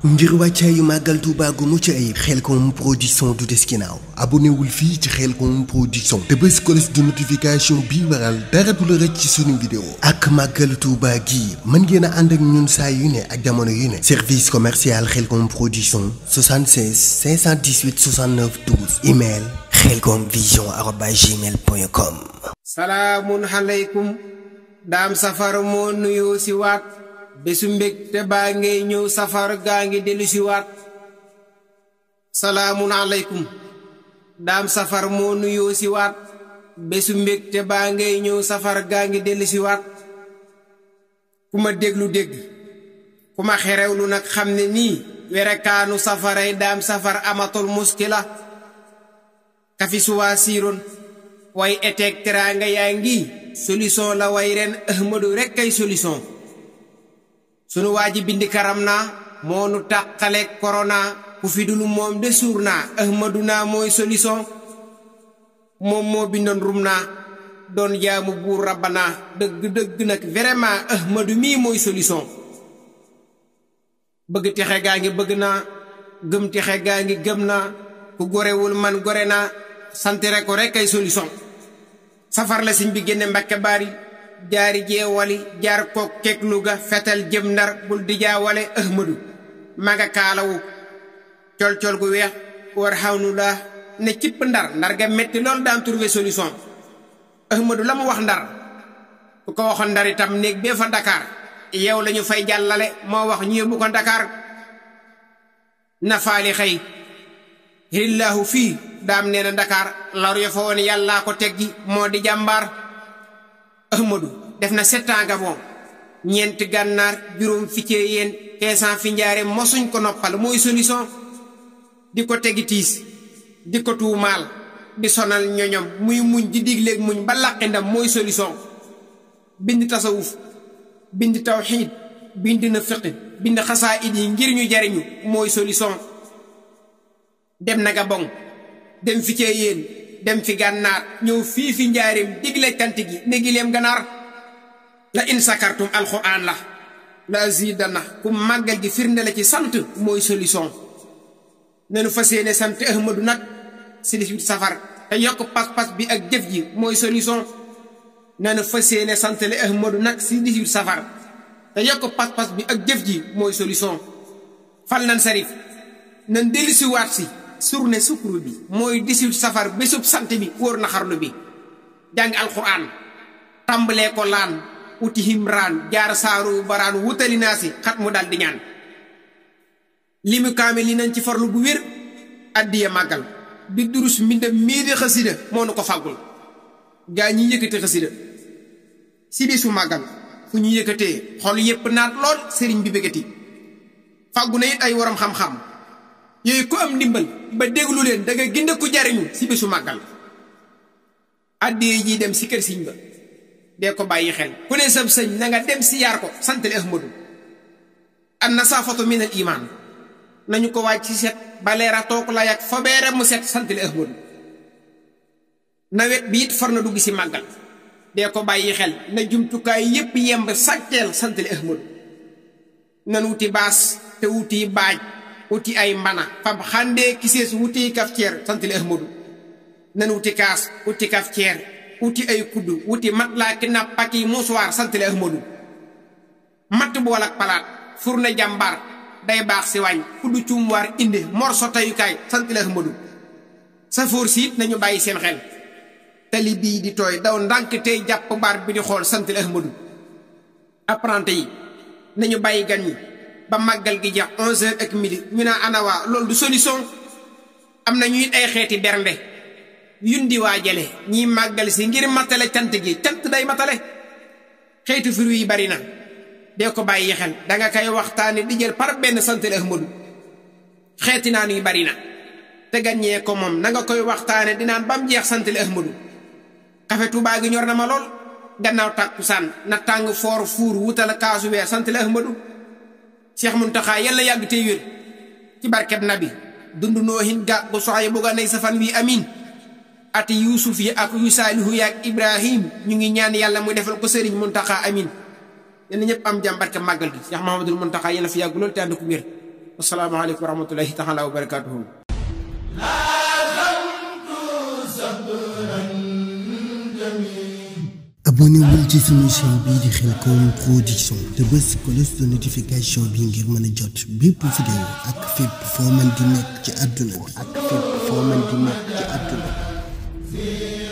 ngir wàccaayu màggal Tuuba gu mucc ayib Khelcom production du des ginnaaw abonné wul fii ci Khelcom production te bés cloche de notification bii waral dara du la rëcc ci sunu vidéo ak màggal Tuuba gii mën ngeen a ànd ak ñun saa yu ne ak jamono yu ne service commercial Khelcom production 76 518 69 12 email khelcomvision@gmail.com. salaamun aleykum daam safar moo nuyoo si waat bésu mbég te baa ngay ñëw safar gaa ngi dellu si waat salaamun aleykum daam safar moo nuyoo si waat bésu mbég te baa ngay ñëw safar gaa ngi dellu si waat ku ma déglu dégg ku ma xerewlu nag xam ne nii werekaanu safaray daam safar amatul muskila kafi suwaa siiroon way eteeg teraanga yaa ngi solution la way ren Ahmadu rekk kay solution sunu waa ji bindi karam naa moo nu tàqale korona ku fi dul moom de suur naa Ahmadu naa mooy solution moom moo bindoon rum naa doon jaamu buur rabbanaa dëgg nag vraiment Ahmadu mii mooy solution bëgg texe gaa ngi bëgg naa gëm texe gaa ngi gëm naa ku gorewul man gore naa santire ko rekk ay solution safar la siñ bi génne Mbakke Baari jaari jeewali jaar kook keek Luga fetal jëm Ndar bul di jaawale Ahmadu maga kaalawu col gu weex war xawnu laa ne cipp ndar ga metti loolu daan trouver solution Ahmadu la mu wax Ndar ku ko waxoon Ndar itam néeg bee fa Dakar yow lañu fay jàllale moo wax ñu yóbbu ko Dakar nafaali xëy hillaahu fii daam nee na Dakar lor yo fa woon yàllaa ko teggi moo di jàmbaar Ahmadu def na 7 ans Gabon ñeenti gànnaar juróom fi cee yéen 15 ans fi njaare mosuñ ko noppal mooy solution di ko tegi tiis di ko tuumaal di sonal ñoñom muy muñ di digleeg muñ ba làqi ndam mooy solution bind tasawuf bind tawxiid bind na fiqi bind xasaayid yi ngir ñu jariñu mooy solution dem na Gabon dem fi cee yéen dem fi gànnaar ñëw fii fi njaareem digle cant gi ne gileem ganaar la in sakartum alxuraan la azidanna ku màggal gi firnde la ci sant mooy solution nenu fas yéene sant Ahmadu nag si 18 safar te yokk pas-pas bi ak jëf ji mooy solution nenu fas yéene sant le Ahmadu nag si 18 safar te yokk pas-pas bi ak jëf ji mooy solution fal nan sarif nan dellusi waat si surne sukuru bi mooy 18 safar bésub sant bi wóor na xarnu bi jàng alxuraan tàmbalee ko laan uti himraan jaar saaru baraan wutali naa si xat mu dal di ñaan limu kaame li nañ ci farlu bu wér addiya màggal di durus mbindam mii di xasida moo nu ko fàggul gaa ñi yëkkate xasida si bisu màggal fu ñu yëkkatee xol yépp naat lool sëriñ bi bëggati fàggu na it ay waram xam-xam yooyu ku am ndimbal ba déglu leen da nga ginde ku jariñu si bésu màggal addiyee ji dem si kër siñ ba dee ko bàyyi xel ku ne sab sëñ na nga dem si yaar ko santale Ahmadu an nasaafatu min al iman nañu ko waaj ci set ba leera toog la yak fa beere mu set santale Ahmadu nawet bi it far na dugg si màggal dee ko bàyyi xel na jumtukaay yépp yemb sàcceel santale Ahmadu nan wuti baas te wuti baaj wuti ay mbana fab xàndee kisees wuti kafceer santale Ahmadu nan wuti kaas wuti kafceer wuti ay kuddu wuti mat laa ki nappaki musuwaar santale Ahmadu matt bool ak palaat furne jàmbaar day baax si wàññ kuddu cuumwaar indi morso tayukaay santale Ahmadu safoor siit nañu bàyyi seen xel tali bii di tooy daw ndànk tey jàpp baar bi di xool santale Ahmadu apprenti yi nañu bàyyi gan ñi ba màggal gi jeex 11h ak midi ñu naa anawaa loolu du solution am na ñu it ay xeeti bernde yundi waajale ñiy màggal si ngir matale cant gi cant day matale xeetu fruit yi bari na dee ko bàyyi xel danga koy waxtaane di jël par benn santale Ahmadu xeeti naan yu bari na te gaññee ko moom na nga koy waxtaane dinaan bam jeex santale Ahmadu kafe Tuubaa gi ñor na ma lool gannaaw tàkkusaan na tàng foor fuur wutal kaasu weer santale Ahmadu Cheikh Muntaxa yàlla yàgg tey wér ci barkeb nabi dund noohin ga bu soxay bu ga nay safan wi amin ati Yuusuf yi ak yu Saalihu yi ak Ibrahim ñu ngi ñaan yàlla muy defal ko sëriñ Muntaxa amin yéen ñëpp am jàmm barke màggal gi Cheikh Mahamadul Muntaxa yéen a fi yàgg loolu te ànd ko wér asalaamaaleykum wa rahmatullahi taala wa barakatuhu. abonné wul ci sunu chaîne bii di Khelcom Production te bës cloche de notification bi ngir mën a jot bépp vidéo ak fépp foo mën di nekk ci àdduna bi